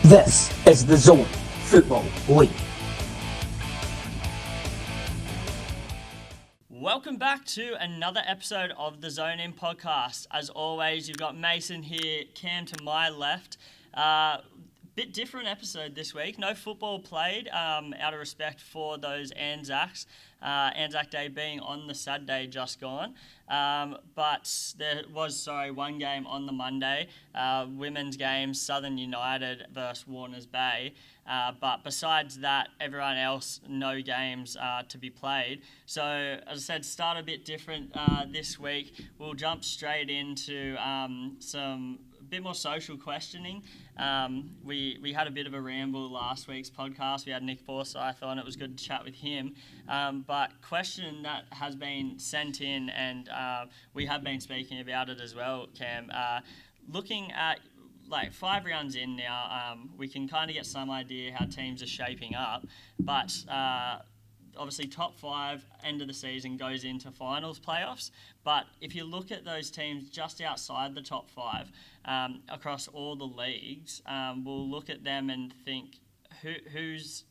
This is the Zone Football League. Welcome back to another episode of the Zone In podcast. As always, you've got Mason here, Cam to my left. Bit different episode this week. No football played, out of respect for those Anzacs. Anzac Day being on the Saturday just gone. But there was, one game on the Monday. Women's game, Southern United versus Warners Bay. But besides that, everyone else, no games to be played. So, as I said, start a bit different this week. We'll jump straight into some bit more social questioning. We had a bit of a ramble last week's podcast. We had Nick Forsyth on. It was good to chat with him. But question that has been sent in, and we have been speaking about it as well, Cam. Looking at like 5 rounds in now, we can kind of get some idea how teams are shaping up. But obviously top 5 end of the season goes into finals playoffs. But if you look at those teams just outside the top 5 across all the leagues, we'll look at them and think who's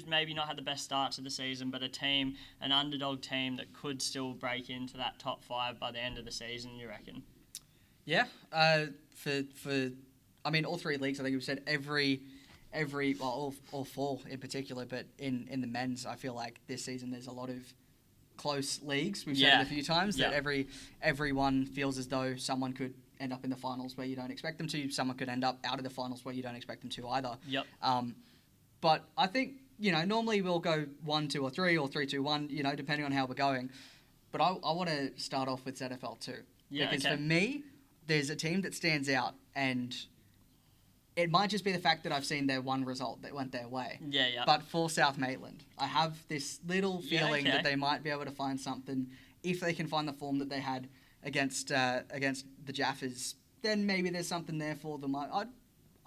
maybe not had the best start to the season, but an underdog team that could still break into that top 5 by the end of the season, you reckon? Yeah, all 3 leagues, I think we've said all 4 in particular, but in the men's, I feel like this season there's a lot of close leagues. We've said it a few times that everyone feels as though someone could end up in the finals where you don't expect them to. Someone could end up out of the finals where you don't expect them to either. Yep. But I think, normally we'll go 1, 2, or 3, or 3, 2, 1, depending on how we're going. But I want to start off with ZFL too. Yeah, because okay. for me, there's a team that stands out, and it might just be the fact that I've seen their one result that went their way. Yeah. But for South Maitland, I have this little feeling that they might be able to find something. If they can find the form that they had against the Jaffers, then maybe there's something there for them.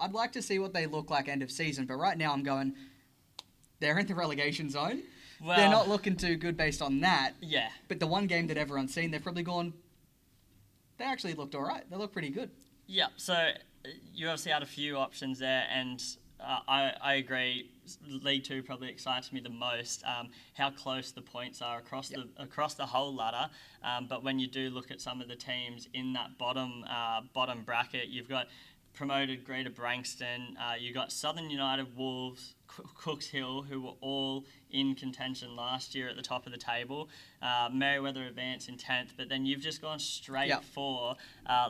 I'd like to see what they look like end of season, but right now I'm going, they're in the relegation zone. Well, they're not looking too good based on that. Yeah. But the one game that everyone's seen, they've probably gone, they actually looked all right. They look pretty good. Yeah, so you obviously had a few options there, and I agree. League 2 probably excites me the most. How close the points are across the whole ladder. But when you do look at some of the teams in that bottom bracket, you've got promoted Greater Branxton. You got Southern United, Wolves, Cooks Hill, who were all in contention last year at the top of the table. Merriweather advanced in 10th, but then you've just gone straight for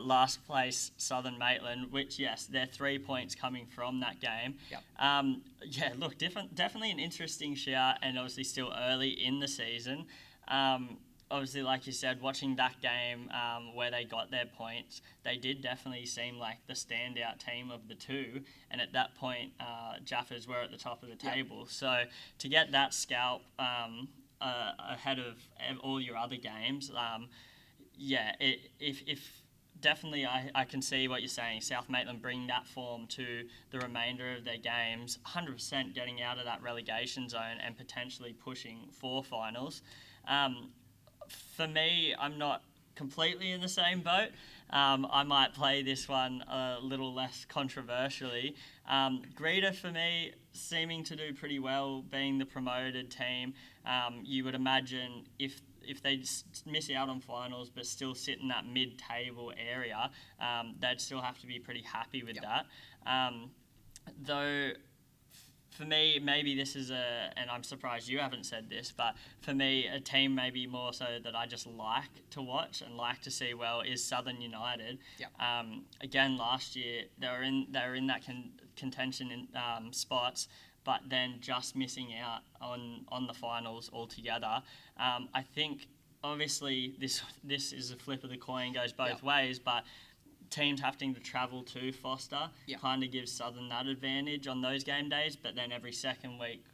last place Southern Maitland, which, yes, they're 3 points coming from that game. Look, definitely an interesting shout, and obviously still early in the season. Obviously, like you said, watching that game where they got their points, they did definitely seem like the standout team of the two. And at that point, Jaffers were at the top of the table. So to get that scalp ahead of all your other games, if definitely I can see what you're saying. South Maitland bring that form to the remainder of their games, 100% getting out of that relegation zone and potentially pushing for finals. For me, I'm not completely in the same boat. I might play this one a little less controversially. Greta, for me, seeming to do pretty well, being the promoted team. You would imagine if they miss out on finals but still sit in that mid-table area, they'd still have to be pretty happy with that. Though, for me, maybe this is and I'm surprised you haven't said this, but for me, a team maybe more so that I just like to watch and like to see well is Southern United. Again, last year they were in that contention in spots, but then just missing out on the finals altogether. I think obviously this is a flip of the coin, goes both ways, but teams having to travel to Foster kind of gives Southern that advantage on those game days, but then every second week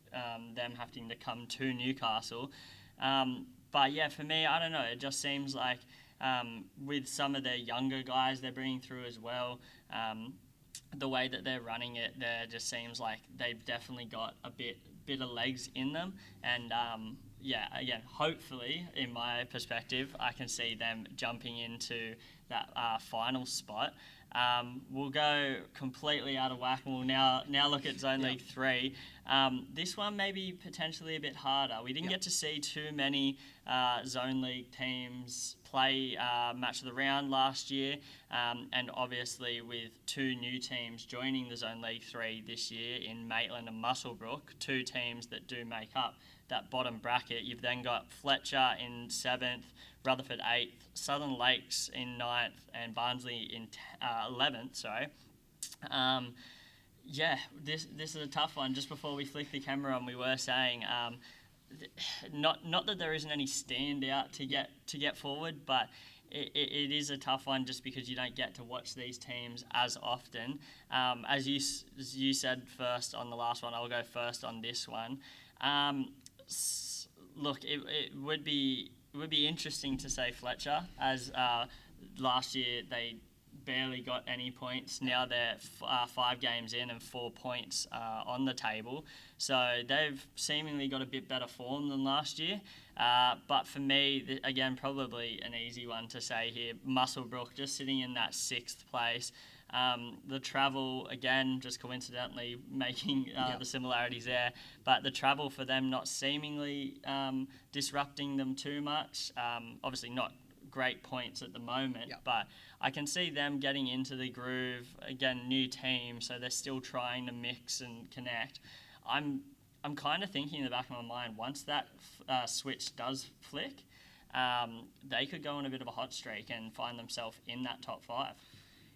them having to come to Newcastle. But yeah, for me, I don't know, it just seems like with some of their younger guys they're bringing through as well, the way that they're running it, there just seems like they've definitely got a bit of legs in them, and again, hopefully, in my perspective, I can see them jumping into that final spot. We'll go completely out of whack, and we'll now look at Zone League 3. This one may be potentially a bit harder. We didn't get to see too many Zone League teams play match of the round last year, and obviously with two new teams joining the Zone League 3 this year in Maitland and Muswellbrook, two teams that do make up that bottom bracket. You've then got Fletcher in 7th, Rutherford 8th, Southern Lakes in 9th, and Barnsley in 11th. Sorry. This is a tough one. Just before we flick the camera on, we were saying not that there isn't any standout to get forward, but it is a tough one just because you don't get to watch these teams as often. As you said first on the last one, I'll go first on this one. Look, it would be interesting to say Fletcher, as last year they barely got any points. Now they're 5 games in and 4 points on the table. So they've seemingly got a bit better form than last year. But for me, again, probably an easy one to say here, Muswellbrook just sitting in that 6th place. The travel, again, just coincidentally making the similarities there, but the travel for them not seemingly disrupting them too much. Obviously not great points at the moment, but I can see them getting into the groove. Again, new team, so they're still trying to mix and connect. I'm kind of thinking in the back of my mind, once that switch does flick, they could go on a bit of a hot streak and find themselves in that top 5.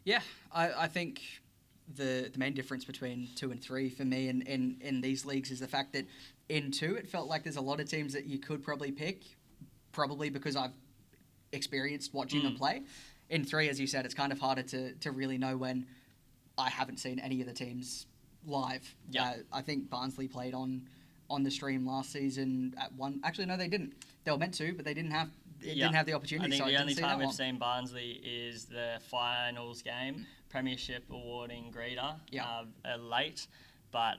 Yeah, I think the main difference between 2 and 3 for me in these leagues is the fact that in 2 it felt like there's a lot of teams that you could probably pick, probably because I've experienced watching them play. In 3, as you said, it's kind of harder to really know when I haven't seen any of the teams live. I think Barnsley played on the stream last season at one. Actually, no, they didn't. They were meant to, but they didn't have the opportunity. I think so the only time we've one. seen Barnsley is the finals game, Premiership awarding Greeter late. But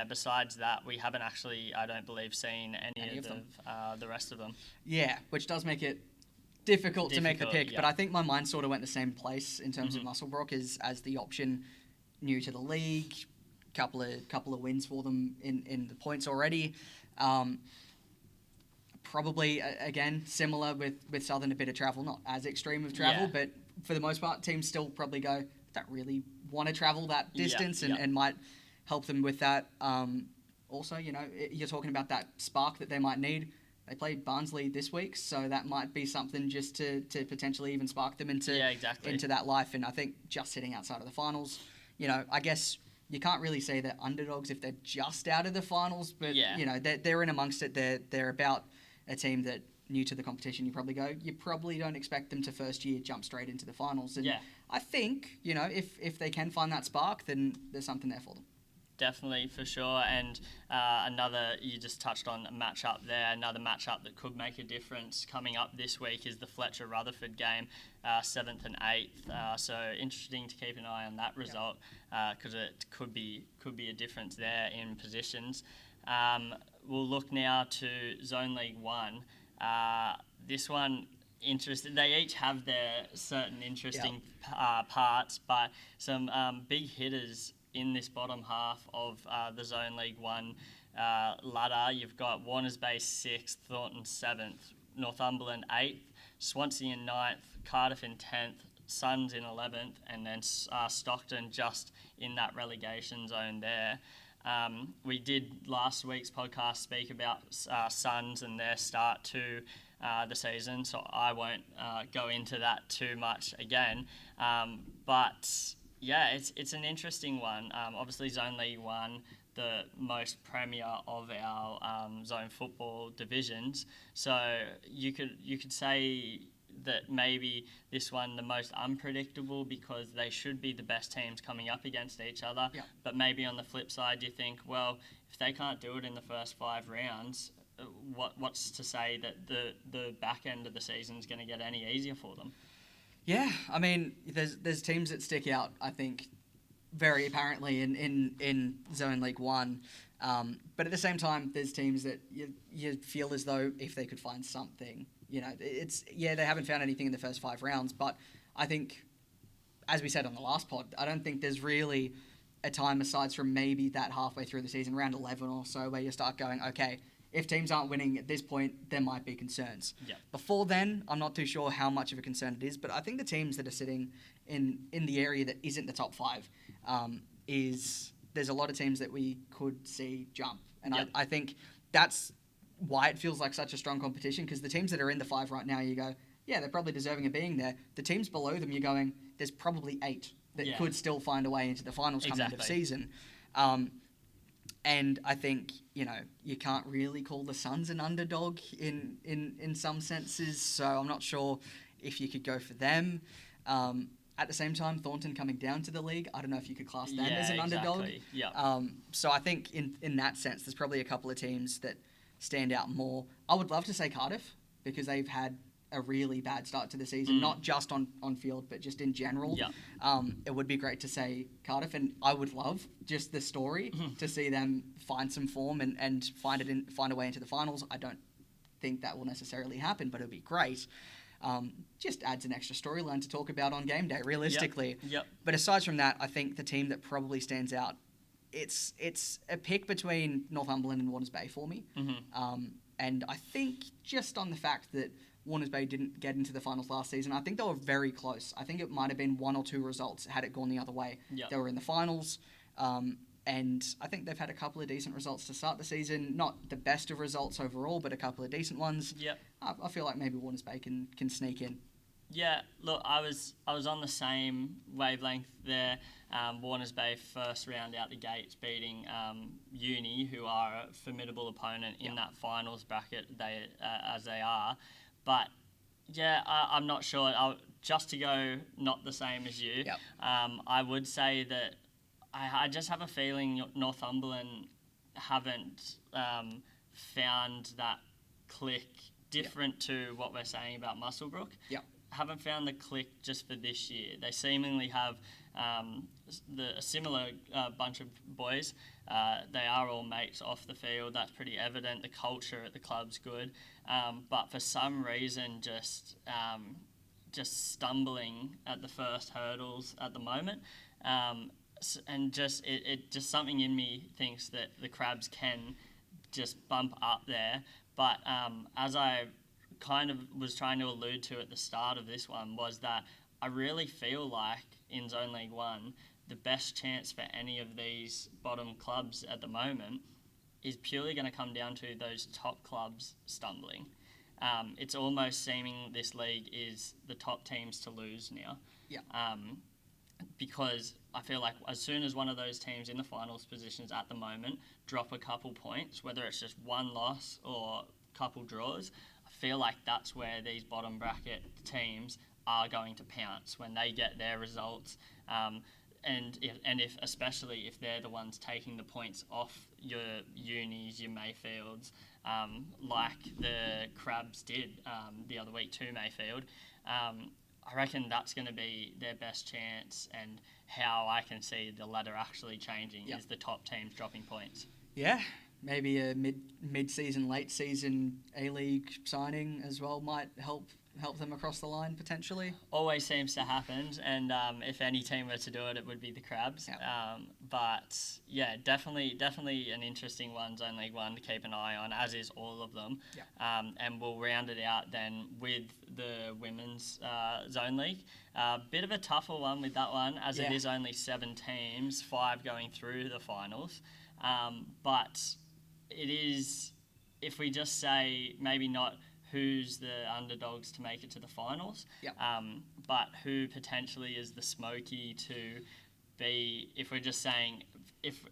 besides that, we haven't actually, I don't believe, seen any of the rest of them. Yeah, which does make it difficult to make the pick. But I think my mind sort of went the same place in terms of Muswellbrook as the option, new to the league, couple of wins for them in the points already. Probably, again, similar with Southern, a bit of travel, not as extreme of travel, but for the most part, teams still probably don't really want to travel that distance and might help them with that. Also, you're talking about that spark that they might need. They played Barnsley this week, so that might be something just to potentially even spark them into that life. And I think just sitting outside of the finals, I guess you can't really say they're underdogs if they're just out of the finals, but they're in amongst it. They're about a team that new to the competition. You probably don't expect them to first year jump straight into the finals. And I think if they can find that spark, then there's something there for them. Definitely, for sure. And you just touched on a matchup there. Another matchup that could make a difference coming up this week is the Fletcher-Rutherford game, 7th and 8th. So interesting to keep an eye on that result because it could be a difference there in positions. We'll look now to Zone League 1. This one, interesting. They each have their certain interesting parts, but some big hitters in this bottom half of the Zone League 1 ladder. You've got Warners Bay 6th, Thornton 7th, Northumberland 8th, Swansea in 9th, Cardiff in 10th, Suns in 11th, and then Stockton just in that relegation zone there. We did last week's podcast speak about Suns and their start to the season, so I won't go into that too much again. But yeah, it's an interesting one. Obviously, Zone League 1, the most premier of our zone football divisions. So you could say that maybe this one the most unpredictable because they should be the best teams coming up against each other. Yeah. But maybe on the flip side, you think, well, if they can't do it in the first 5 rounds, what's to say that the back end of the season is going to get any easier for them? Yeah, I mean, there's teams that stick out, I think, very apparently in Zone League 1. But at the same time, there's teams that you feel as though if they could find something, they haven't found anything in the first 5 rounds. But I think, as we said on the last pod, I don't think there's really a time aside from maybe that halfway through the season, round 11 or so, where you start going, okay, if teams aren't winning at this point, there might be concerns. Yep. Before then, I'm not too sure how much of a concern it is, but I think the teams that are sitting in the area that isn't the top 5 there's a lot of teams that we could see jump. And Yep. I think that's why it feels like such a strong competition, because the teams that are in the 5 right now, you go, yeah, they're probably deserving of being there. The teams below them, you're going, there's probably 8 that could still find a way into the finals coming into the season. And I think, you can't really call the Suns an underdog in some senses, so I'm not sure if you could go for them. At the same time, Thornton coming down to the league, I don't know if you could class them as an underdog. Yeah. So I think in that sense, there's probably a couple of teams that stand out more. I would love to say Cardiff, because they've had a really bad start to the season, not just on field, but just in general. Yeah. It would be great to say Cardiff, and I would love just the story to see them find some form and find a way into the finals. I don't think that will necessarily happen, but it would be great. Just adds an extra storyline to talk about on game day, realistically. Yep. But aside from that, I think the team that probably stands out, it's a pick between Northumberland and Warners Bay for me. And I think just on the fact that Warners Bay didn't get into the finals last season, I think they were very close. I think it might have been 1 or 2 results had it gone the other way. Yep. They were in the finals. And I think they've had a couple of decent results to start the season. Not the best of results overall, but a couple of decent ones. Yep. I feel like maybe Warners Bay can sneak in. Yeah, look, I was on the same wavelength there. Warners Bay first round out the gates, beating Uni, who are a formidable opponent in that finals bracket. As they are, but yeah, I'm not sure. Just to go not the same as you, I would say that I just have a feeling Northumberland haven't found that click different to what we're saying about Muswellbrook. Haven't found the click just for this year. They seemingly have a similar bunch of boys. They are all mates off the field. That's pretty evident. The culture at the club's good. But for some reason, just stumbling at the first hurdles at the moment. And just it just something in me thinks that the Crabs can just bump up there. But as I kind of was trying to allude to at the start of this one, was that I really feel like in Zone League 1, the best chance for any of these bottom clubs at the moment is purely going to come down to those top clubs stumbling. It's almost seeming this league is the top teams to lose now. Because I feel like as soon as one of those teams in the finals positions at the moment drop a couple points, whether it's just one loss or a couple draws, I feel like that's where these bottom bracket teams are going to pounce when they get their results. And if especially if they're the ones taking the points off your Unis, your Mayfields, like the Crabs did the other week to Mayfield, I reckon that's going to be their best chance, and how I can see the ladder actually changing is the top teams dropping points. Yeah, maybe a mid-season, late-season A-League signing as well might help them across the line potentially. Always seems to happen, and if any team were to do it, it would be the Crabs. But yeah, definitely an interesting one, Zone League 1, to keep an eye on, as is all of them. And we'll round it out then with the women's Zone League. Bit of a tougher one with that one, as it is only 7 teams, 5 going through the finals. But it is, if we just say maybe not who's the underdogs to make it to the finals, but who potentially is the smoky to be, if we're just saying, if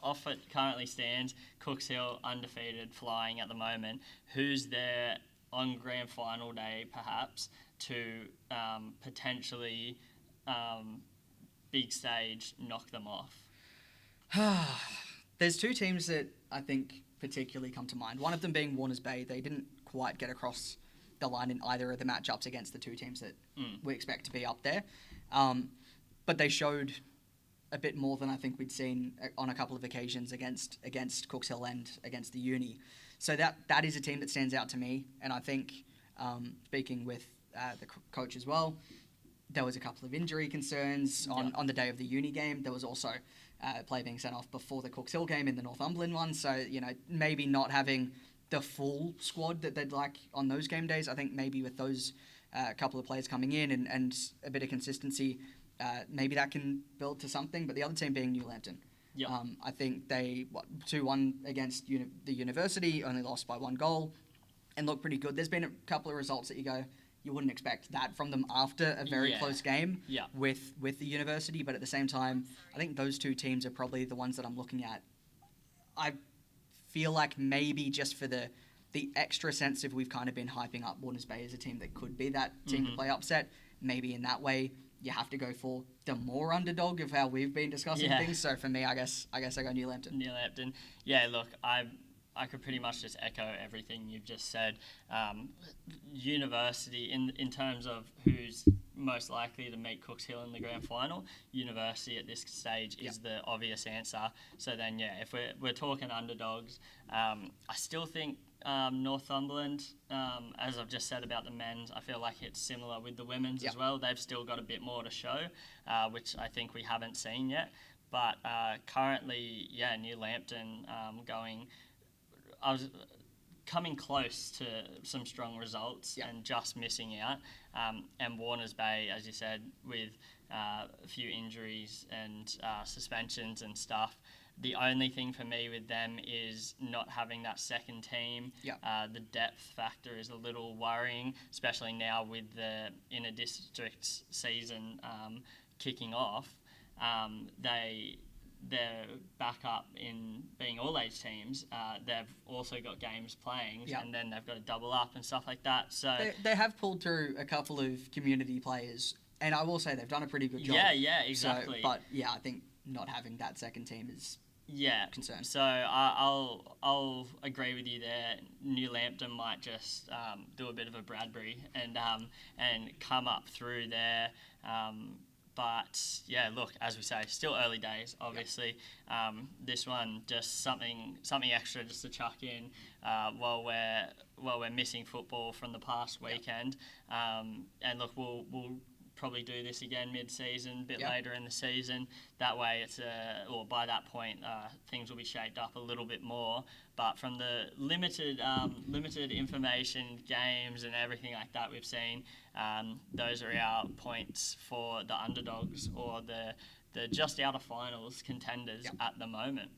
off it currently stands, Cooks Hill undefeated, flying at the moment, who's there on grand final day perhaps to potentially big stage knock them off? There's 2 teams that I think particularly come to mind. One of them being Warners Bay. They didn't quite get across the line in either of the matchups against the 2 teams that we expect to be up there. But they showed a bit more than I think we'd seen on a couple of occasions against Cooks Hill and against the Uni. So that is a team that stands out to me. And I think, speaking with the coach as well, there was a couple of injury concerns on the day of the Uni game. There was also a player being sent off before the Cooks Hill game in the Northumberland one. So, maybe not having the full squad that they'd like on those game days. I think maybe with those couple of players coming in and a bit of consistency, maybe that can build to something. But the other team being New Lambton. Yep. I think they 2-1 against the University, only lost by 1 goal, and looked pretty good. There's been a couple of results that you wouldn't expect that from them after a very close game with the University, but at the same time, I think those two teams are probably the ones that I'm looking at. I feel like maybe just for the extra sense of we've kind of been hyping up Warners Bay as a team that could be that team to play upset, maybe in that way you have to go for the more underdog of how we've been discussing things. So for me, I guess I go New Lambton. New Lambton. Yeah, look, I could pretty much just echo everything you've just said. University, in terms of who's most likely to meet Cooks Hill in the grand final, University at this stage is the obvious answer. So then, if we're talking underdogs, I still think Northumberland, as I've just said about the men's, I feel like it's similar with the women's as well. They've still got a bit more to show, which I think we haven't seen yet. But currently, New Lambton I was coming close to some strong results and just missing out. And Warners Bay, as you said, with a few injuries and suspensions and stuff, the only thing for me with them is not having that second team. The depth factor is a little worrying, especially now with the inter-district season kicking off. They're back up in being all-age teams. They've also got games playing, and then they've got to double up and stuff like that. So they have pulled through a couple of community players, and I will say they've done a pretty good job. Yeah, exactly. So, but I think not having that second team is concern. So I'll agree with you there. New Lambton might just do a bit of a Bradbury and come up through there. But look, as we say, still early days. Obviously, this one just something extra just to chuck in while we're missing football from the past weekend. And look, we'll probably do this again mid-season, a bit later in the season. That way, by that point, things will be shaped up a little bit more. But from the limited information, games, and everything like that we've seen, those are our points for the underdogs or the just out of finals contenders at the moment.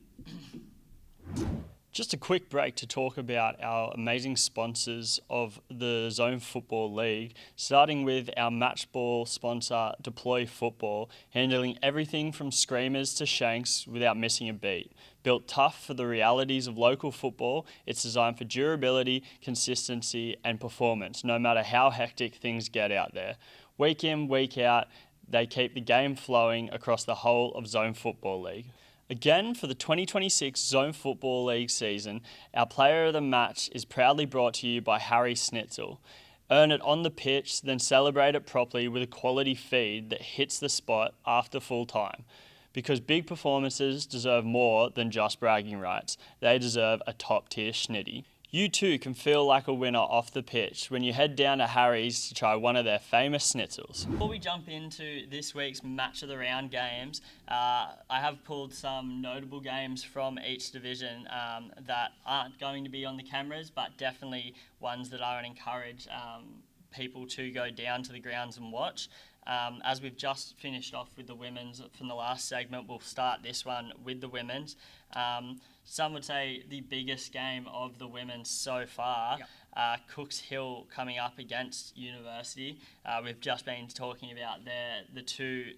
Just a quick break to talk about our amazing sponsors of the Zone Football League, starting with our match ball sponsor, Deploy Football, handling everything from screamers to shanks without missing a beat. Built tough for the realities of local football, it's designed for durability, consistency and performance, no matter how hectic things get out there. Week in, week out, they keep the game flowing across the whole of Zone Football League. Again, for the 2026 Zone Football League season, our player of the match is proudly brought to you by Harry Schnitzel. Earn it on the pitch, then celebrate it properly with a quality feed that hits the spot after full time. Because big performances deserve more than just bragging rights. They deserve a top-tier schnitty. You too can feel like a winner off the pitch when you head down to Harry's to try one of their famous schnitzels. Before we jump into this week's Match of the Round games, I have pulled some notable games from each division that aren't going to be on the cameras, but definitely ones that I would encourage people to go down to the grounds and watch. As we've just finished off with the women's from the last segment, we'll start this one with the women's. Some would say the biggest game of the women's so far, Cooks Hill coming up against University. We've just been talking about the two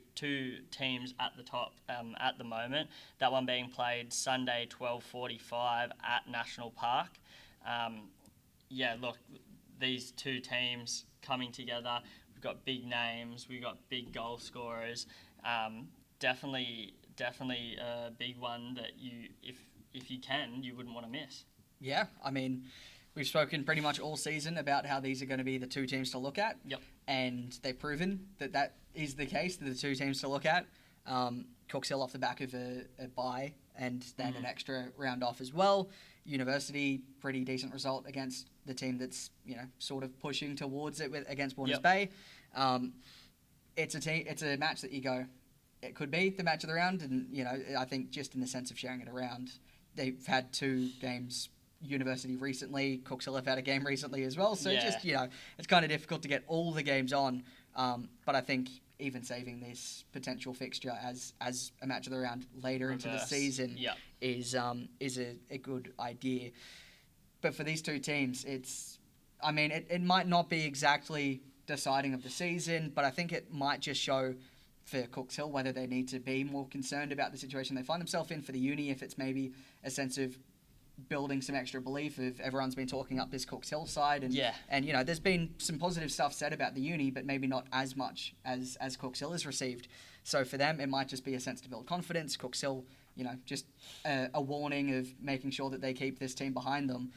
teams at the top at the moment. That one being played Sunday 12:45 at National Park. Look, these two teams coming together. We've got big names. We've got big goal scorers. Definitely a big one that if you can, you wouldn't want to miss. Yeah, I mean, we've spoken pretty much all season about how these are going to be the two teams to look at. Yep. And they've proven that is the case, the two teams to look at. Cooks Hill off the back of a bye and then an extra round off as well. University, pretty decent result against the team that's sort of pushing towards it against Warners Bay. It's a match that you go, it could be the match of the round, and I think just in the sense of sharing it around, they've had 2 games. University recently, Cooks Hill have had a game recently as well, so just it's kind of difficult to get all the games on. But I think even saving this potential fixture as a match of the round later into the season is a good idea. But for these 2 teams, it might not be exactly deciding of the season, but I think it might just show for Cooks Hill whether they need to be more concerned about the situation they find themselves in. For the uni, if it's maybe a sense of building some extra belief of everyone's been talking up this Cooks Hill side, and there's been some positive stuff said about the uni, but maybe not as much as Cooks Hill has received. So for them, it might just be a sense to build confidence. Cooks Hill, just a warning of making sure that they keep this team behind them.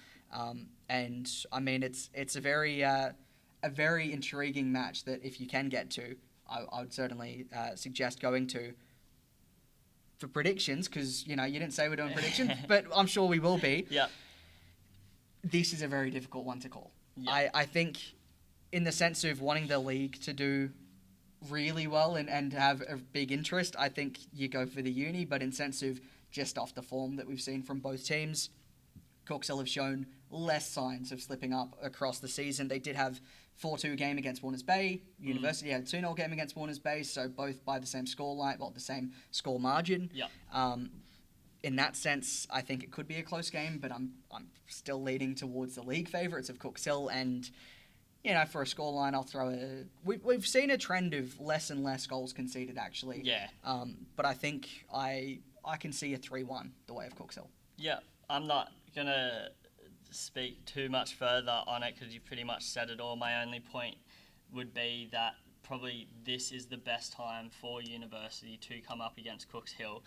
And I mean, it's a very intriguing match that if you can get to, I would certainly suggest going to. For predictions, because you didn't say we're doing predictions, but I'm sure we will be. Yeah. This is a very difficult one to call. Yeah. I think, in the sense of wanting the league to do really well and have a big interest, I think you go for the uni. But in sense of just off the form that we've seen from both teams, Cooks Hill have shown less signs of slipping up across the season. They did have 4-2 game against Warners Bay. University had a 2-0 game against Warners Bay, so both by the same score line, the same score margin. Yeah. In that sense, I think it could be a close game, but I'm still leaning towards the league favourites of Cooks Hill. And for a score line, I'll throw we've seen a trend of less and less goals conceded actually. Yeah. But I think I can see a 3-1 the way of Cooks Hill. Yeah. I'm not gonna speak too much further on it because you pretty much said it all. My only point would be that probably this is the best time for University to come up against Cooks Hill.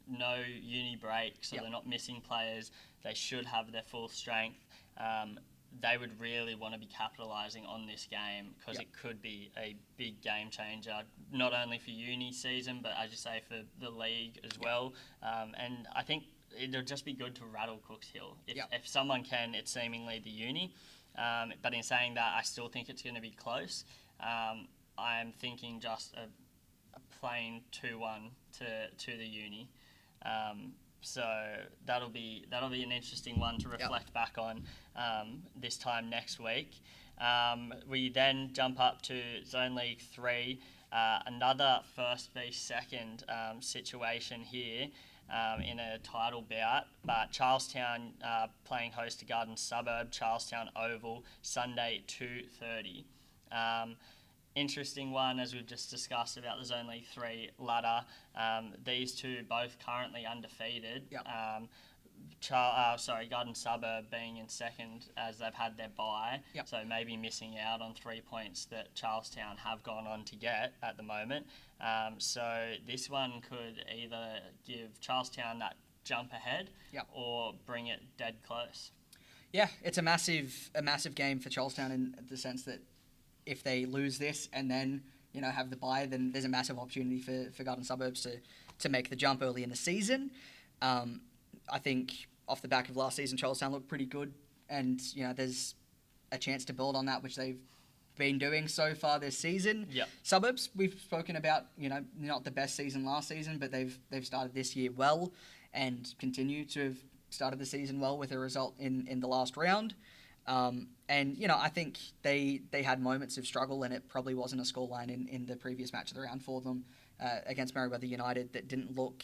No uni break, so they're not missing players. They should have their full strength. They would really want to be capitalising on this game because it could be a big game changer, not only for uni season, but as you say, for the league as well. And I think it'll just be good to rattle Cooks Hill. If someone can, it's seemingly the uni. But in saying that, I still think it's going to be close. I'm thinking just a plain 2-1 to the uni. So that'll be an interesting one to reflect back on this time next week. We then jump up to Zone League 3, another first v second situation here. In a title bout, but Charlestown playing host to Garden Suburb, Charlestown Oval, Sunday 2:30. Interesting one, as we've just discussed about the Zone League 3 ladder. These two both currently undefeated. Garden Suburb being in second as they've had their bye, so maybe missing out on 3 points that Charlestown have gone on to get at the moment. So this one could either give Charlestown that jump ahead or bring it dead close. Yeah, it's a massive game for Charlestown in the sense that if they lose this and then have the bye, then there's a massive opportunity for Garden Suburbs to make the jump early in the season. I think off the back of last season, Charlestown looked pretty good, and there's a chance to build on that, which they've been doing so far this season. Suburbs, we've spoken about, not the best season last season, but they've started this year well and continue to have started the season well with a result in the last round. I think they had moments of struggle, and it probably wasn't a scoreline in the previous match of the round for them against Merewether United that didn't look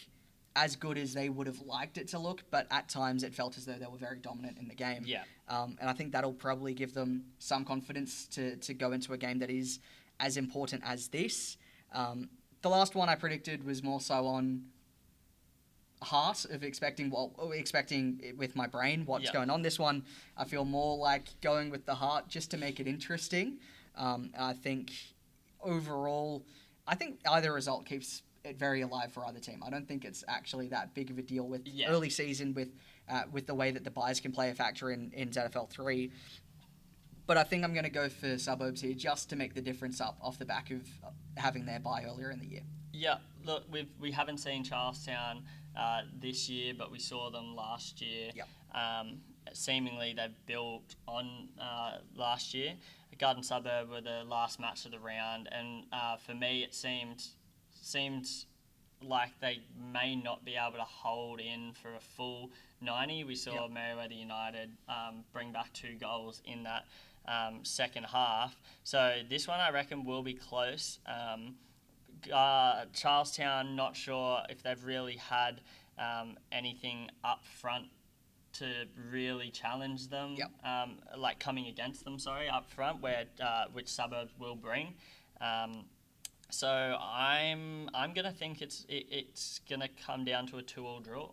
as good as they would have liked it to look, but at times it felt as though they were very dominant in the game. And I think that'll probably give them some confidence to go into a game that is as important as this. The last one I predicted was more so on heart of expecting it with my brain what's going on. This one, I feel more like going with the heart just to make it interesting. I think overall, either result keeps it very alive for either team. I don't think it's actually that big of a deal with early season with the way that the buys can play a factor in ZFL 3. But I think I'm going to go for Suburbs here just to make the difference up off the back of having their bye earlier in the year. Yeah, look, we haven't seen Charlestown this year, but we saw them last year. Yep. Seemingly they've built on last year. Garden Suburb were the last match of the round, and for me it seemed like they may not be able to hold in for a full 90. We saw Merewether United bring back 2 goals in that second half. So this one I reckon will be close. Charlestown, not sure if they've really had anything up front to really challenge them, like coming against them, up front, which Suburbs will bring. So I'm gonna think it's gonna come down to a 2-2 draw,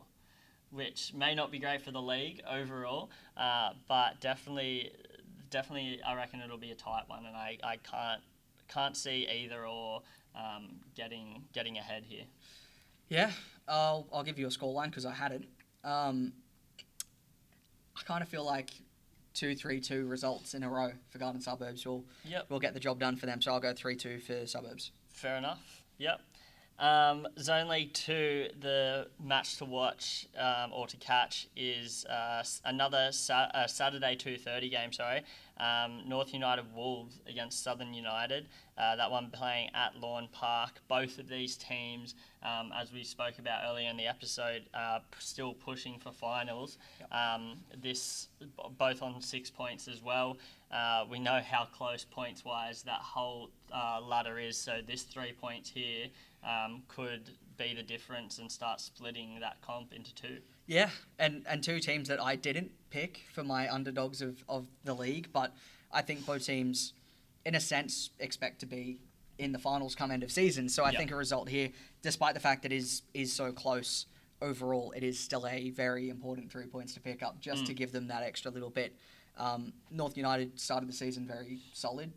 which may not be great for the league overall, but definitely I reckon it'll be a tight one, and I can't see either or getting ahead here. Yeah, I'll give you a scoreline because I had it. I kind of feel like 2-3-2 results in a row for Garden Suburbs will get the job done for them. So I'll go 3-2 for Suburbs. Fair enough. Yep. Zone League 2, the match to watch or to catch is another Saturday 2:30 game. North United Wolves against Southern United. That one playing at Lawn Park. Both of these teams, as we spoke about earlier in the episode, still pushing for finals. This both on 6 points as well. We know how close points-wise that whole ladder is. So this 3 points here could be the difference and start splitting that comp into 2. Yeah, and 2 teams that I didn't pick for my underdogs of the league, but I think both teams, in a sense, expect to be in the finals come end of season. So I think a result here, despite the fact that it is so close overall, it is still a very important 3 points to pick up just to give them that extra little bit. North United started the season very solid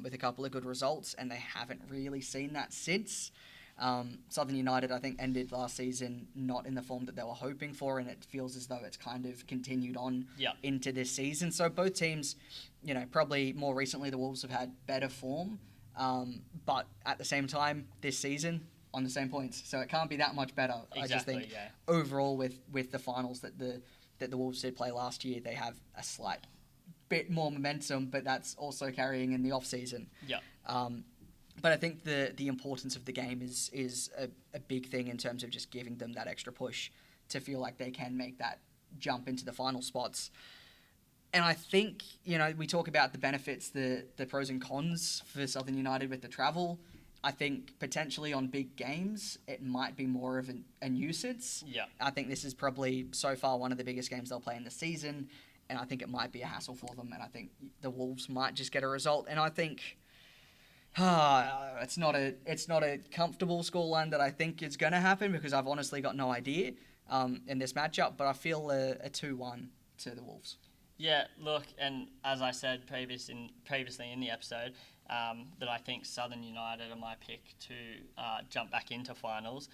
with a couple of good results, and they haven't really seen that since. Southern United, I think, ended last season not in the form that they were hoping for, and it feels as though it's kind of continued on into this season. So both teams, probably more recently the Wolves have had better form, but at the same time this season on the same points, so it can't be that much better. Exactly, I just think overall with the finals that the Wolves did play last year, they have a slight bit more momentum, but that's also carrying in the off season. But I think the importance of the game is a big thing in terms of just giving them that extra push to feel like they can make that jump into the final spots. And I think, we talk about the benefits, the pros and cons for Southern United with the travel. I think potentially on big games, it might be more of a nuisance. I think this is probably so far one of the biggest games they'll play in the season, and I think it might be a hassle for them, and I think the Wolves might just get a result. And I think it's not a comfortable scoreline that I think is going to happen because I've honestly got no idea in this matchup, but I feel a 2-1 to the Wolves. Yeah, look, and as I said previously in the episode, that I think Southern United are my pick to jump back into finals.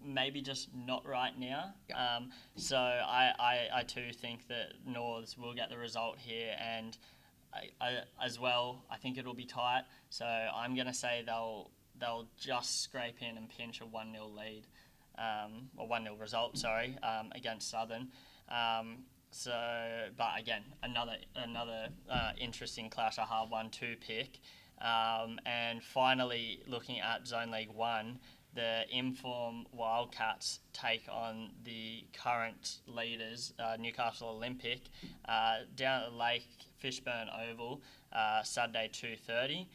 Maybe just not right now. So I too think that Norths will get the result here, and I think it'll be tight. So I'm going to say they'll just scrape in and pinch a 1-0 lead, or 1-0 result, against Southern. But again, another interesting clash, a hard one to pick. And finally, looking at Zone League 1, the Inform Wildcats take on the current leaders, Newcastle Olympic, down at the Lake Fishburn Oval, Saturday 2:30.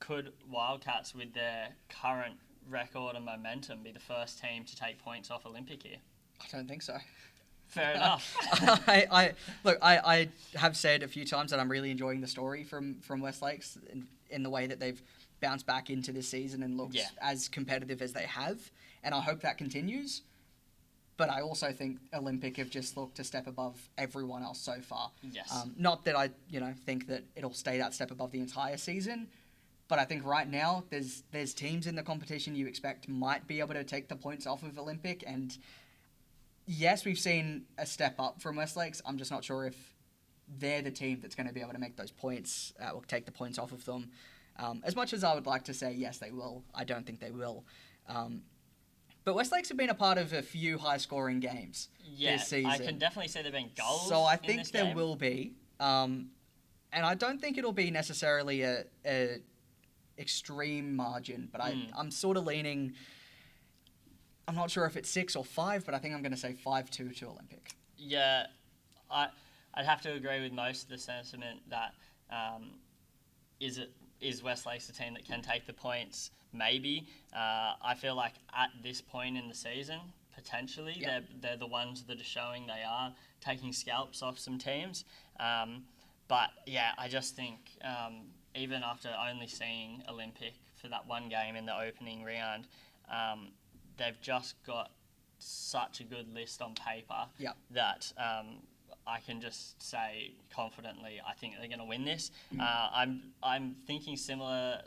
Could Wildcats, with their current record and momentum, be the first team to take points off Olympic here? I don't think so. Fair enough. I have said a few times that I'm really enjoying the story from West Lakes in the way that they've bounced back into this season and looked as competitive as they have, and I hope that continues. But I also think Olympic have just looked a step above everyone else so far. Not that I think that it'll stay that step above the entire season, but I think right now there's teams in the competition you expect might be able to take the points off of Olympic, and yes, we've seen a step up from West Lakes. I'm just not sure if they're the team that's going to be able to make those points or take the points off of them. As much as I would like to say, yes, they will, I don't think they will. But Westlakes have been a part of a few high-scoring games this season. I can definitely see there being goals. So I think there will be. And I don't think it'll be necessarily a extreme margin, but I'm sort of leaning... I'm not sure if it's 6 or 5, but I think I'm going to say 5-2 to Olympic. Yeah, I'd have to agree with most of the sentiment that is Westlakes a team that can take the points? Maybe. I feel like at this point in the season, potentially, they're the ones that are showing they are taking scalps off some teams. But yeah, I just think even after only seeing Olympic for that one game in the opening round, they've just got such a good list on paper that I can just say confidently I think they're going to win this. I'm thinking similar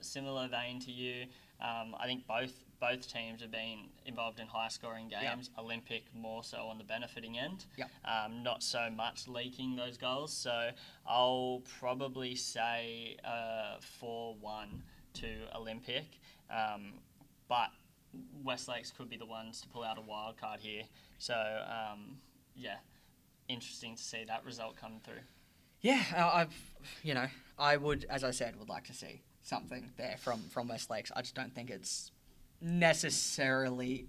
vein to you. I think both teams have been involved in high scoring games. Olympic more so on the benefiting end. Not so much leaking those goals. So I'll probably say 4-1 to Olympic. But Westlakes could be the ones to pull out a wild card here. So interesting to see that result come through. Yeah, I would, as I said, would like to see something there from Westlakes. I just don't think it's necessarily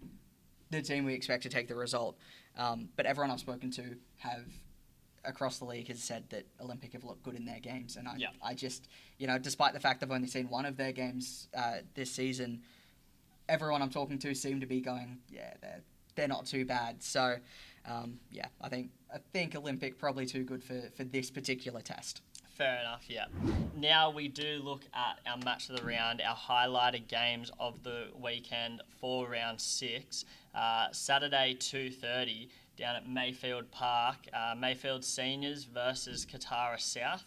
the team we expect to take the result. But everyone I've spoken to across the league has said that Olympic have looked good in their games. And I just, despite the fact I've only seen one of their games this season, everyone I'm talking to seem to be going, they're not too bad. So, I think Olympic probably too good for this particular test. Fair enough, yeah. Now we do look at our match of the round, our highlighted games of the weekend for round 6. Saturday 2:30 down at Mayfield Park. Mayfield Seniors versus Katara South.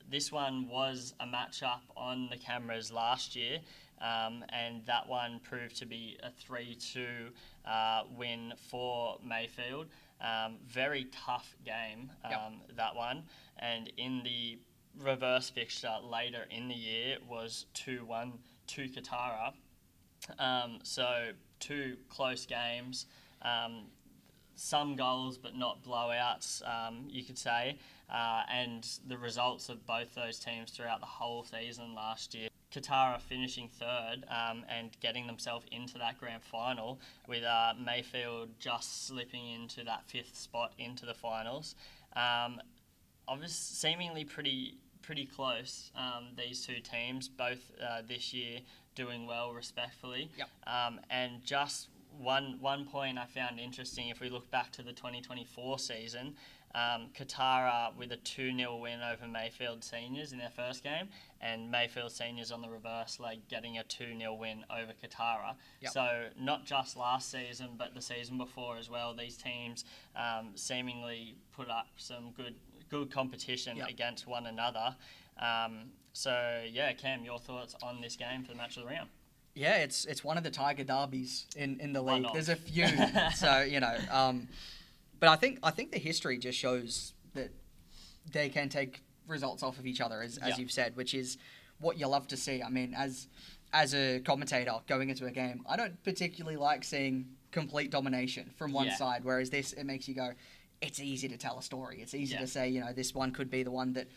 This one was a match-up on the cameras last year. And that one proved to be a 3-2 win for Mayfield. Very tough game, that one. And in the reverse fixture later in the year was 2-1 to Katara. So 2 close games. Some goals, but not blowouts, you could say. And the results of both those teams throughout the whole season last year. Katara finishing 3rd and getting themselves into that grand final, with Mayfield just slipping into that 5th spot into the finals. Obviously, seemingly pretty close, these two teams, both this year doing well respectfully. And just one point I found interesting, if we look back to the 2024 season, Katara with a 2-0 win over Mayfield Seniors in their first game, and Mayfield Seniors on the reverse leg getting a 2-0 win over Katara. So not just last season, but the season before as well, these teams seemingly put up some good competition against one another. Cam, your thoughts on this game for the match of the round? Yeah, it's one of the Tiger derbies in the league. There's a few, so but I think the history just shows that they can take results off of each other, as you've said, which is what you love to see. I mean, as a commentator going into a game, I don't particularly like seeing complete domination from one side, whereas this, it makes you go, it's easy to tell a story. It's easy to say, this one could be the one that,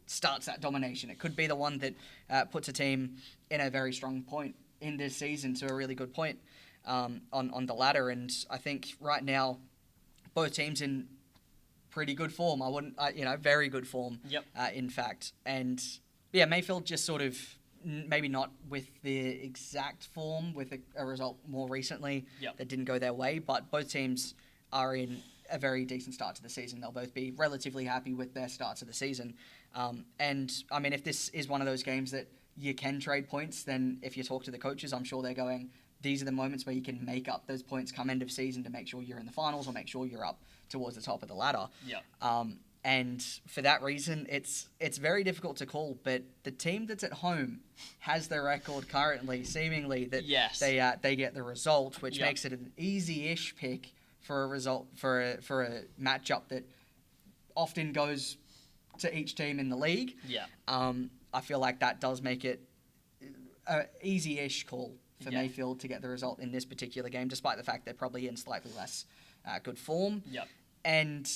starts that domination. It could be the one that puts a team in a very strong point in this season to a really good point on the ladder. And I think right now, both teams in pretty good form. Very good form, in fact. And Mayfield just sort of maybe not with the exact form, with a result more recently that didn't go their way, but both teams are in a very decent start to the season. They'll both be relatively happy with their starts of the season. And I mean, if this is one of those games that you can trade points, then if you talk to the coaches, I'm sure they're going, these are the moments where you can make up those points come end of season to make sure you're in the finals or make sure you're up towards the top of the ladder. And for that reason, it's very difficult to call. But the team that's at home has the record currently, seemingly that they get the result, which makes it an easy-ish pick for a result for a matchup that often goes to each team in the league. Yeah. I feel like that does make it an easy-ish call for Mayfield to get the result in this particular game, despite the fact they're probably in slightly less good form. Yep. And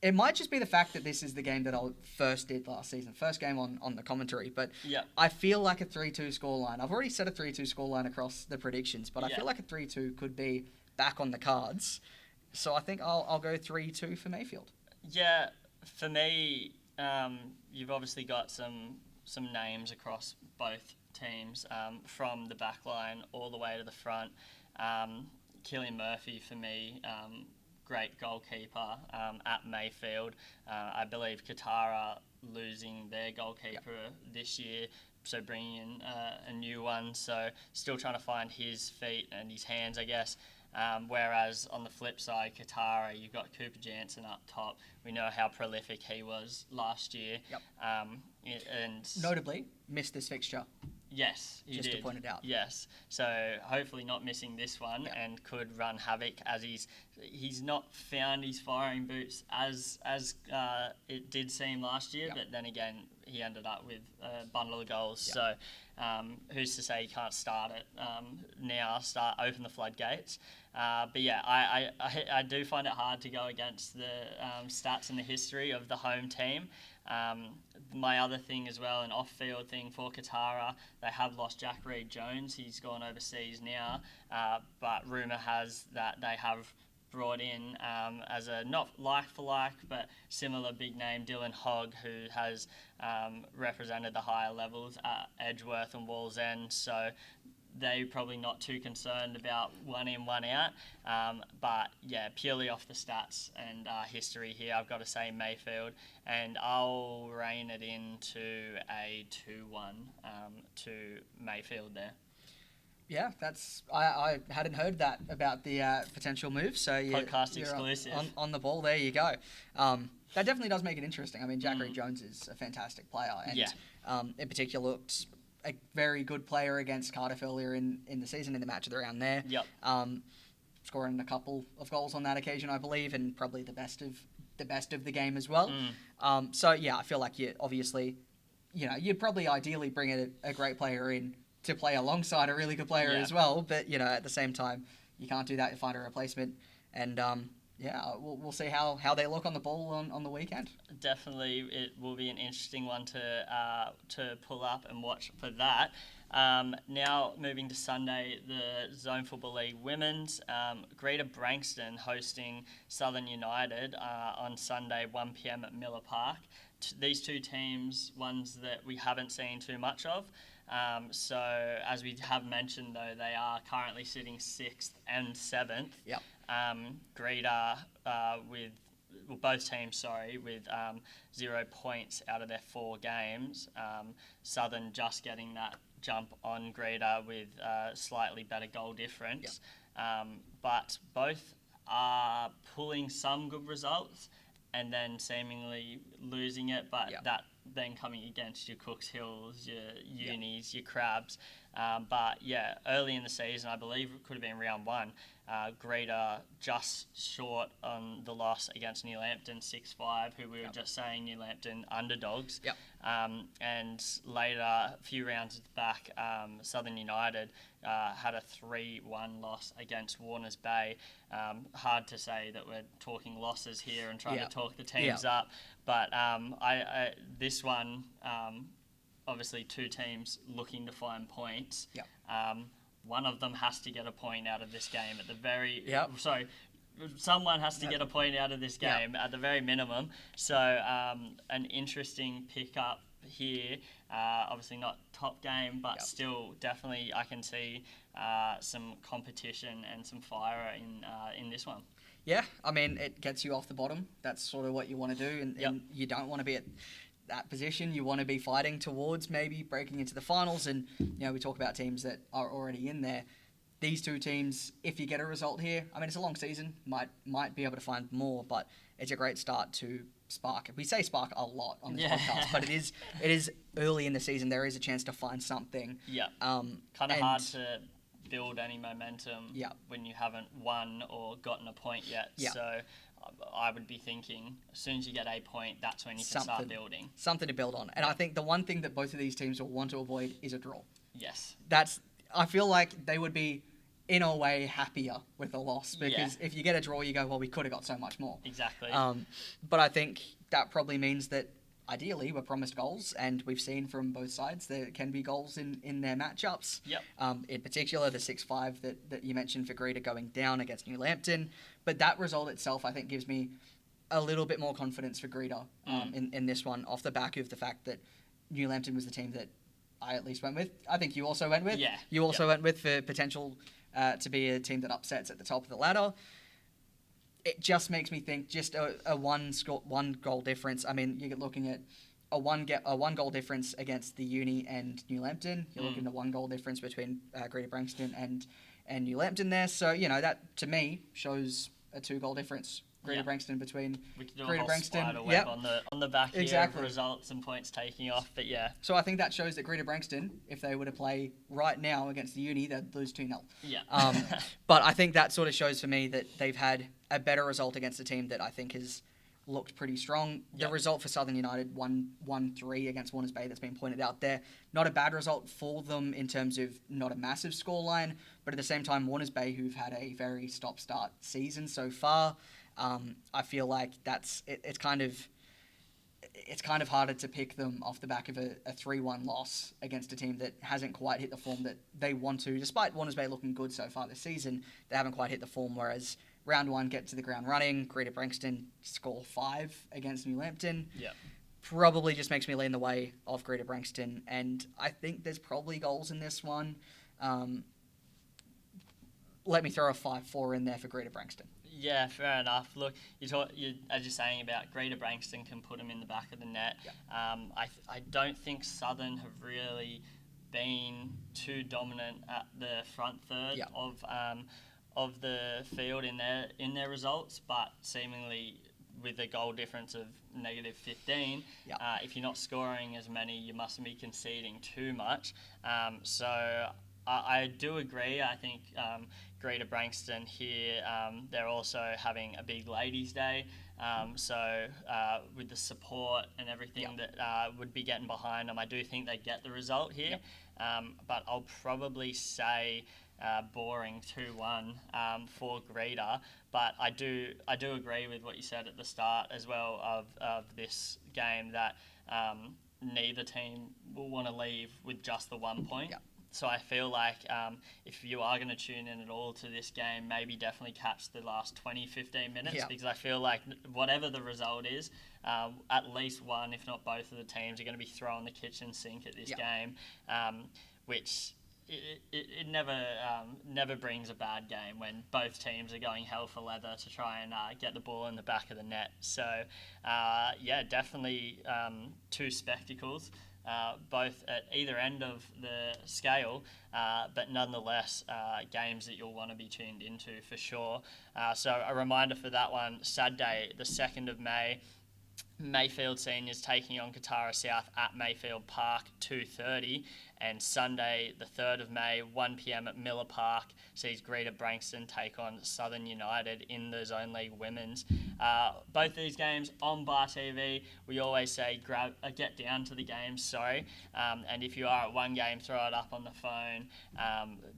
it might just be the fact that this is the game that I first did last season, first game on the commentary, but I feel like a 3-2 scoreline. I've already set a 3-2 scoreline across the predictions, but I feel like a 3-2 could be back on the cards. So I think I'll go 3-2 for Mayfield. Yeah, for me, you've obviously got some names across both teams, from the back line all the way to the front. Cillian Murphy, for me, great goalkeeper at Mayfield. I believe Katara losing their goalkeeper this year, so bringing in a new one. So still trying to find his feet and his hands, I guess. Whereas on the flip side, Katara, you've got Cooper Jansen up top. We know how prolific he was last year. And notably, missed this fixture. Yes, he just did. To point it out. Yes, so hopefully not missing this one and could run havoc, as he's not found his firing boots as it did seem last year. But then again, he ended up with a bundle of goals. So who's to say he can't start it now? Open the floodgates. But yeah, I do find it hard to go against the stats and the history of the home team. My other thing as well, an off-field thing for Katara, they have lost Jack Reed-Jones. He's gone overseas now, but rumour has that they have brought in as a not like-for-like, but similar big name, Dylan Hogg, who has represented the higher levels at Edgeworth and Wallsend. So they're probably not too concerned about one in, one out. But yeah, purely off the stats and history here, I've got to say Mayfield, and I'll rein it into a 2-1 to Mayfield there. Yeah, I hadn't heard that about the potential move. So podcast exclusive on the ball. There you go. That definitely does make it interesting. I mean, Jack Reed-Jones is a fantastic player, and in particular looked a very good player against Cardiff earlier in the season in the match of the round there. Scoring a couple of goals on that occasion, I believe, and probably the best of the game as well. So yeah, I feel like you'd probably ideally bring a great player in to play alongside a really good player as well, but at the same time you can't do that. You find a replacement, and we'll see how they look on the ball on the weekend. Definitely, it will be an interesting one to pull up and watch for that. Now moving to Sunday, the Zone Football League Women's, Greater Branxton hosting Southern United on Sunday 1 p.m. at Miller Park. These two teams, ones that we haven't seen too much of. So as we have mentioned, though, they are currently sitting 6th and 7th. Greater both teams, with 0 points out of their 4 games. Southern just getting that jump on Greater with slightly better goal difference. But both are pulling some good results and then seemingly losing it, but that then coming against your Cooks Hills, your Unis, your Crabs. But yeah, early in the season, I believe it could have been round 1, Greater just short on the loss against New Lambton 6-5, who we were just saying New Lambton underdogs. And later, a few rounds back, Southern United had a 3-1 loss against Warners Bay. Hard to say that we're talking losses here and trying to talk the teams up, but this one, obviously 2 teams looking to find points. One of them has to get a point out of this game at the very... someone has to get a point out of this game at the very minimum. So an interesting pickup here. Obviously not top game, but still definitely I can see some competition and some fire in this one. Yeah, I mean, it gets you off the bottom. That's sort of what you want to do, and you don't want to be at that position. You want to be fighting towards maybe breaking into the finals, and we talk about teams that are already in there. These 2 teams, if you get a result here, I mean, it's a long season, might be able to find more, but it's a great start to spark. We say spark a lot on this podcast, but it is early in the season. There is a chance to find something. Kind of hard to build any momentum when you haven't won or gotten a point yet. So I would be thinking as soon as you get a point, that's when you can start building. Something to build on. And I think the one thing that both of these teams will want to avoid is a draw. Yes. I feel like they would be, in a way, happier with a loss, because if you get a draw, you go, well, we could have got so much more. Exactly. But I think that probably means that ideally we're promised goals, and we've seen from both sides there can be goals in their matchups. Yep. In particular, the 6-5 that you mentioned for Greta going down against New Lambton. But that result itself, I think, gives me a little bit more confidence for Greta in this one, off the back of the fact that New Lambton was the team that I at least went with. I think you also went with. Yeah. You also went with for potential to be a team that upsets at the top of the ladder. It just makes me think just a one goal difference. I mean, you're looking at a one goal difference against the Uni and New Lambton. You're looking at a 1 goal difference between Greater Branxton and New Lambton there. So, that to me shows a 2 goal difference. Greater Branxton between Greater Branxton. On the back here of results and points taking off, but yeah. So I think that shows that Greater Branxton, if they were to play right now against the Uni, they'd lose 2-0. Yeah. But I think that sort of shows for me that they've had a better result against a team that I think has looked pretty strong. The result for Southern United, 1-3 against Warners Bay, that's been pointed out there. Not a bad result for them in terms of not a massive scoreline, but at the same time, Warners Bay, who've had a very stop-start season so far, I feel like it's kind of harder to pick them off the back of a 3-1 loss against a team that hasn't quite hit the form that they want to. Despite Warners Bay looking good so far this season, they haven't quite hit the form, whereas round 1 get to the ground running, Greater Branxton score 5 against New Lambton. Yeah. Probably just makes me lean the way of Greater Branxton, and I think there's probably goals in this one. Let me throw a 5-4 in there for Greater Branxton. Yeah, fair enough. Look, as you're saying about Greater Branxton can put them in the back of the net. Yeah. I don't think Southern have really been too dominant at the front third of the field in their results, but seemingly with a goal difference of -15, if you're not scoring as many, you mustn't be conceding too much. So I do agree. I think Greater Branxton here, they're also having a big ladies' day. So with the support and everything that would be getting behind them, I do think they get the result here. But I'll probably say boring 2-1 for Greater. But I do agree with what you said at the start as well of this game, that neither team will want to leave with just the 1 point. So I feel like if you are going to tune in at all to this game, maybe definitely catch the last 20-15 minutes, because I feel like whatever the result is, at least one, if not both of the teams are going to be throwing the kitchen sink at this game, which it never brings a bad game when both teams are going hell for leather to try and get the ball in the back of the net. So, definitely 2 spectacles. Both at either end of the scale, but nonetheless games that you'll want to be tuned into for sure. So a reminder for that one, Saturday the 2nd of May, Mayfield Seniors taking on Katara South at Mayfield Park, 2:30, and Sunday the 3rd of May, 1 p.m. at Miller Park, sees Greater Branxton take on Southern United in the Zone League Women's. Both these games on Bar TV. We always say get down to the games, and if you are at one game, throw it up on the phone.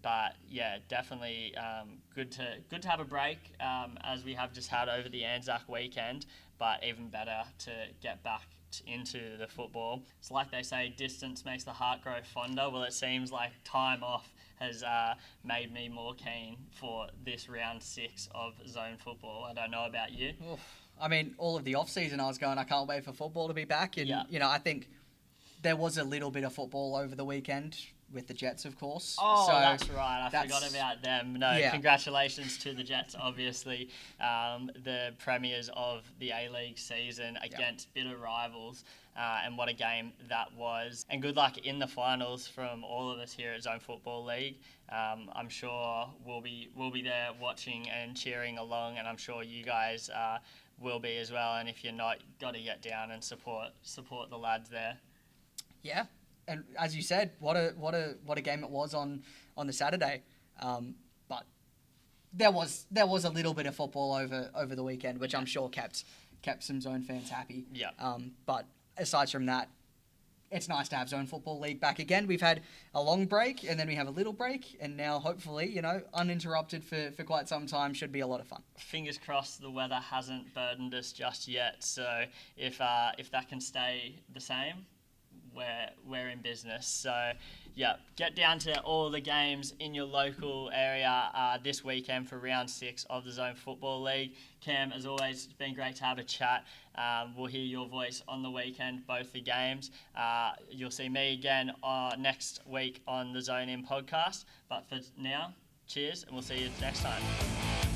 But yeah, definitely good to have a break as we have just had over the Anzac weekend, but even better to get back into the football. It's like they say, distance makes the heart grow fonder. Well, it seems like time off has made me more keen for this round 6 of zone football. I don't know about you. I mean, all of the off-season I was going, I can't wait for football to be back. And, I think there was a little bit of football over the weekend with the Jets, of course. Oh, so that's right. I forgot about them. No, congratulations to the Jets, obviously. The premiers of the A-League season against bitter rivals. And what a game that was. And good luck in the finals from all of us here at Zone Football League. I'm sure we'll be there watching and cheering along, and I'm sure you guys will be as well. And if you're not, got to get down and support the lads there. Yeah. And as you said, what a game it was on the Saturday. But there was a little bit of football over the weekend, which I'm sure kept some Zone fans happy. Yeah. But aside from that, it's nice to have Zone Football League back again. We've had a long break, and then we have a little break, and now hopefully, uninterrupted for quite some time should be a lot of fun. Fingers crossed the weather hasn't burdened us just yet. So if that can stay the same, we're in business. So yeah, get down to all the games in your local area this weekend for round 6 of the Zone Football League. Cam, as always, it's been great to have a chat. We'll hear your voice on the weekend, both the games. You'll see me again next week on the Zone In podcast. But for now, cheers, and we'll see you next time.